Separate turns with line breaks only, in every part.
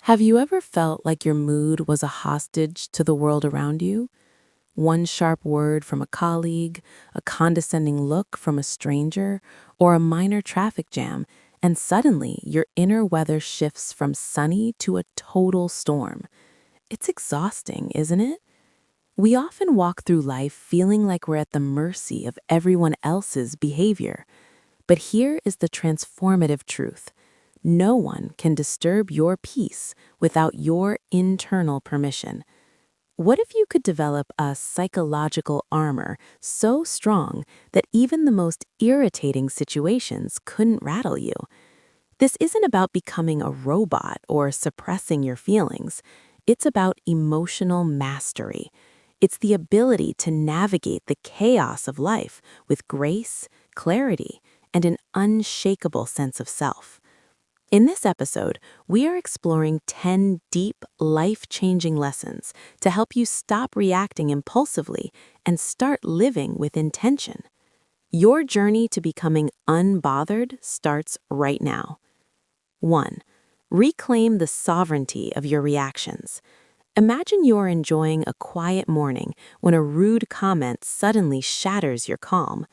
Have you ever felt like your mood was a hostage to the world around you? One sharp word from a colleague, a condescending look from a stranger, or a minor traffic jam, and suddenly your inner weather shifts from sunny to a total storm. It's exhausting, isn't it? We often walk through life feeling like we're at the mercy of everyone else's behavior. But here is the transformative truth. No one can disturb your peace without your internal permission. What if you could develop a psychological armor so strong that even the most irritating situations couldn't rattle you? This isn't about becoming a robot or suppressing your feelings. It's about emotional mastery. It's the ability to navigate the chaos of life with grace, clarity, and an unshakable sense of self. In this episode, we are exploring 10 deep, life-changing lessons to help you stop reacting impulsively and start living with intention. Your journey to becoming unbothered starts right now. 1. Reclaim the sovereignty of your reactions. Imagine you're enjoying a quiet morning when a rude comment suddenly shatters your calm.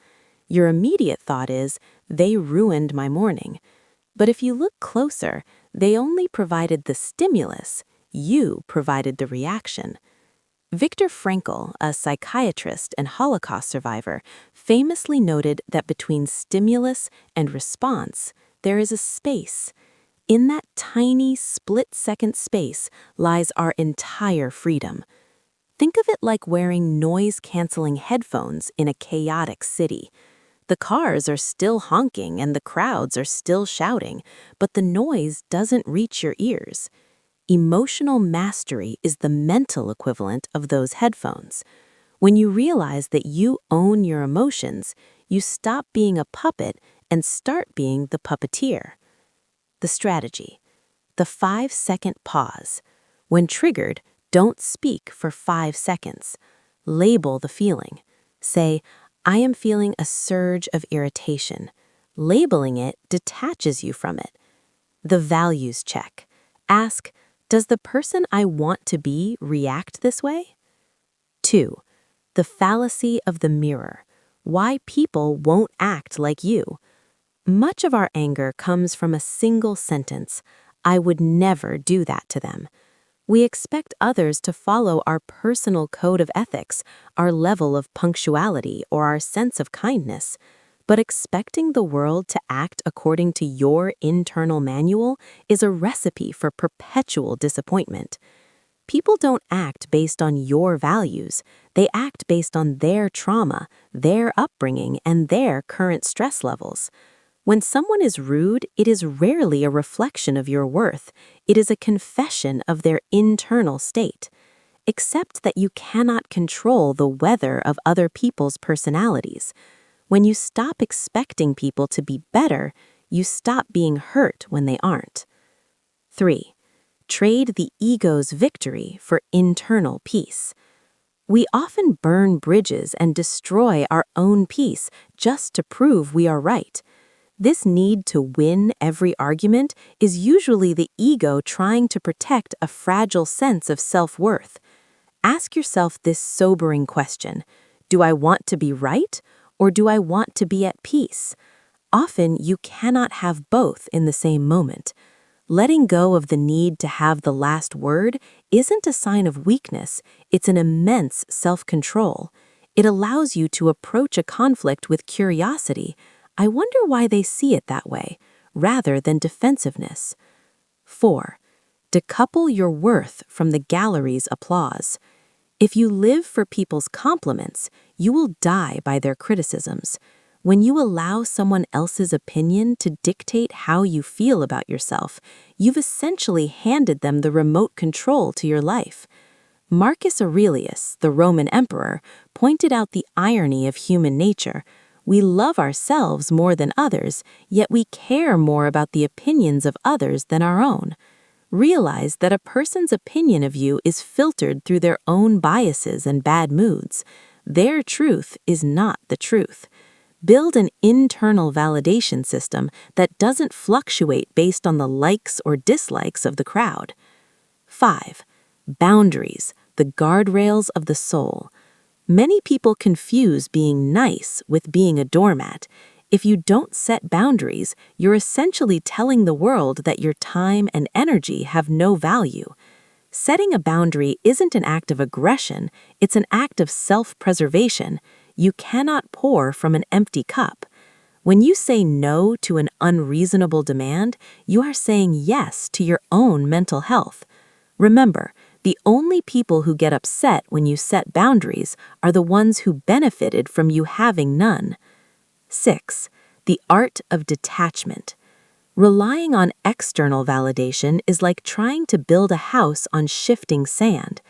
Your immediate thought is, "They ruined my morning." But if you look closer, they only provided the stimulus, you provided the reaction. Viktor Frankl, a psychiatrist and Holocaust survivor, famously noted that between stimulus and response, there is a space. In that tiny split-second space lies our entire freedom. Think of it like wearing noise-canceling headphones in a chaotic city. The cars are still honking and the crowds are still shouting, but the noise doesn't reach your ears. Emotional mastery is the mental equivalent of those headphones. When you realize that you own your emotions, you stop being a puppet and start being the puppeteer. The strategy. The 5-second pause. When triggered, don't speak for 5 seconds. Label the feeling. Say, "I am feeling a surge of irritation." Labeling it detaches you from it. The values check. Ask, does the person I want to be react this way? 2. The fallacy of the mirror. Why people won't act like you. Much of our anger comes from a single sentence, "I would never do that to them." We expect others to follow our personal code of ethics, our level of punctuality, or our sense of kindness. But expecting the world to act according to your internal manual is a recipe for perpetual disappointment. People don't act based on your values. They act based on their trauma, their upbringing, and their current stress levels. When someone is rude, it is rarely a reflection of your worth. It is a confession of their internal state. Accept that you cannot control the weather of other people's personalities. When you stop expecting people to be better, you stop being hurt when they aren't. 3. Trade the ego's victory for internal peace. We often burn bridges and destroy our own peace just to prove we are right. This need to win every argument is usually the ego trying to protect a fragile sense of self-worth. Ask yourself this sobering question: do I want to be right, or do I want to be at peace? Often you cannot have both in the same moment. Letting go of the need to have the last word isn't a sign of weakness, it's an immense self-control. It allows you to approach a conflict with curiosity. I wonder why they see it that way, rather than defensiveness. 4. Decouple your worth from the gallery's applause. If you live for people's compliments, you will die by their criticisms. When you allow someone else's opinion to dictate how you feel about yourself, you've essentially handed them the remote control to your life. Marcus Aurelius, the Roman emperor, pointed out the irony of human nature. We love ourselves more than others, yet we care more about the opinions of others than our own. Realize that a person's opinion of you is filtered through their own biases and bad moods. Their truth is not the truth. Build an internal validation system that doesn't fluctuate based on the likes or dislikes of the crowd. 5. Boundaries, the guardrails of the soul. Many people confuse being nice with being a doormat. If you don't set boundaries, you're essentially telling the world that your time and energy have no value. Setting a boundary isn't an act of aggression, it's an act of self-preservation. You cannot pour from an empty cup. When you say no to an unreasonable demand, you are saying yes to your own mental health. Remember, the only people who get upset when you set boundaries are the ones who benefited from you having none. 6. The art of detachment. Relying on external validation is like trying to build a house on shifting sand.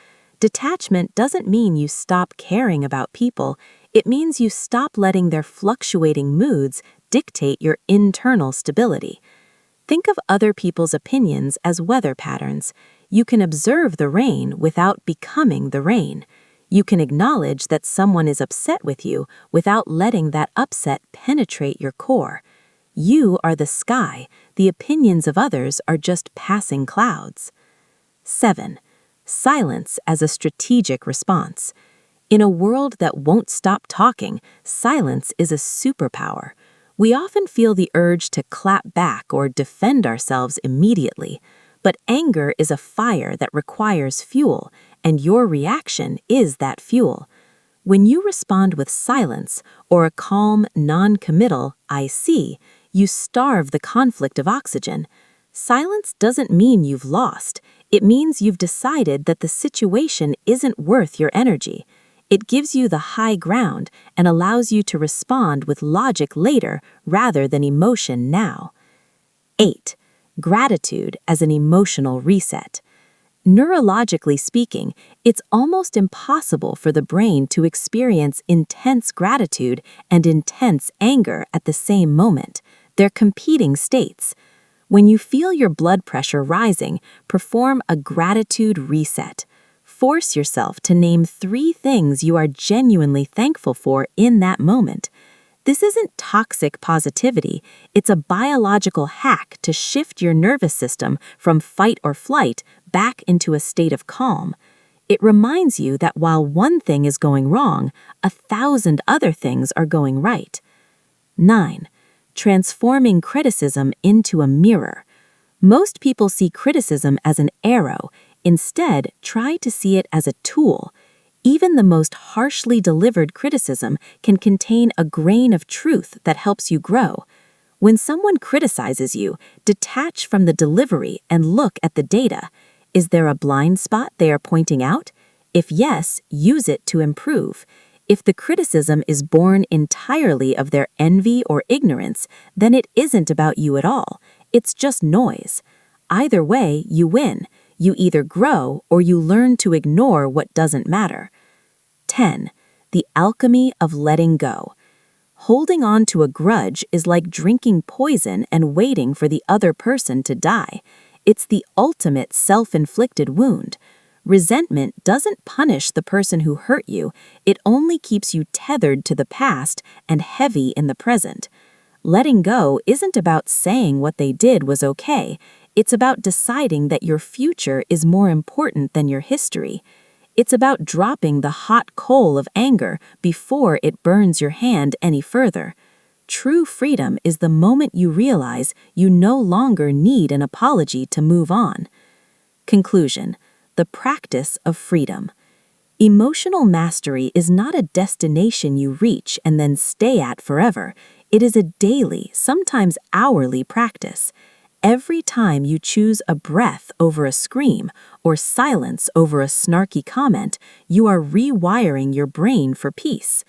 Detachment doesn't mean you stop caring about people, it means you stop letting their fluctuating moods dictate your internal stability. Think of other people's opinions as weather patterns. You can observe the rain without becoming the rain. You can acknowledge that someone is upset with you without letting that upset penetrate your core. You are the sky. The opinions of others are just passing clouds. 7. Silence as a strategic response. In a world that won't stop talking, silence is a superpower. We often feel the urge to clap back or defend ourselves immediately, but anger is a fire that requires fuel, and your reaction is that fuel. When you respond with silence or a calm, non-committal "I see," you starve the conflict of oxygen. Silence doesn't mean you've lost. It means you've decided that the situation isn't worth your energy. It gives you the high ground and allows you to respond with logic later rather than emotion now. 8. Gratitude as an emotional reset. Neurologically speaking, it's almost impossible for the brain to experience intense gratitude and intense anger at the same moment. They're competing states. When you feel your blood pressure rising, perform a gratitude reset. Force yourself to name 3 things you are genuinely thankful for in that moment. This isn't toxic positivity, it's a biological hack to shift your nervous system from fight or flight back into a state of calm. It reminds you that while one thing is going wrong, 1,000 other things are going right. 9. Transforming criticism into a mirror. Most people see criticism as an arrow. Instead, try to see it as a tool. Even the most harshly delivered criticism can contain a grain of truth that helps you grow. When someone criticizes you, detach from the delivery and look at the data. Is there a blind spot they are pointing out? If yes, use it to improve. If the criticism is born entirely of their envy or ignorance, then it isn't about you at all. It's just noise. Either way, you win. You either grow or you learn to ignore what doesn't matter. 10. The alchemy of letting go. Holding on to a grudge is like drinking poison and waiting for the other person to die. It's the ultimate self-inflicted wound. Resentment doesn't punish the person who hurt you, it only keeps you tethered to the past and heavy in the present. Letting go isn't about saying what they did was okay, it's about deciding that your future is more important than your history. It's about dropping the hot coal of anger before it burns your hand any further. True freedom is the moment you realize you no longer need an apology to move on. Conclusion: the practice of freedom. Emotional mastery is not a destination you reach and then stay at forever. It is a daily, sometimes hourly practice. Every time you choose a breath over a scream or silence over a snarky comment, you are rewiring your brain for peace.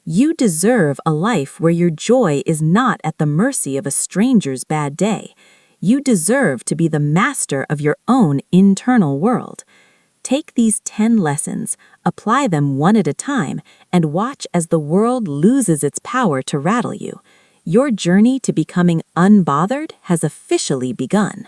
You deserve a life where your joy is not at the mercy of a stranger's bad day. You deserve to be the master of your own internal world. Take these 10 lessons, apply them one at a time, and watch as the world loses its power to rattle you. Your journey to becoming unbothered has officially begun.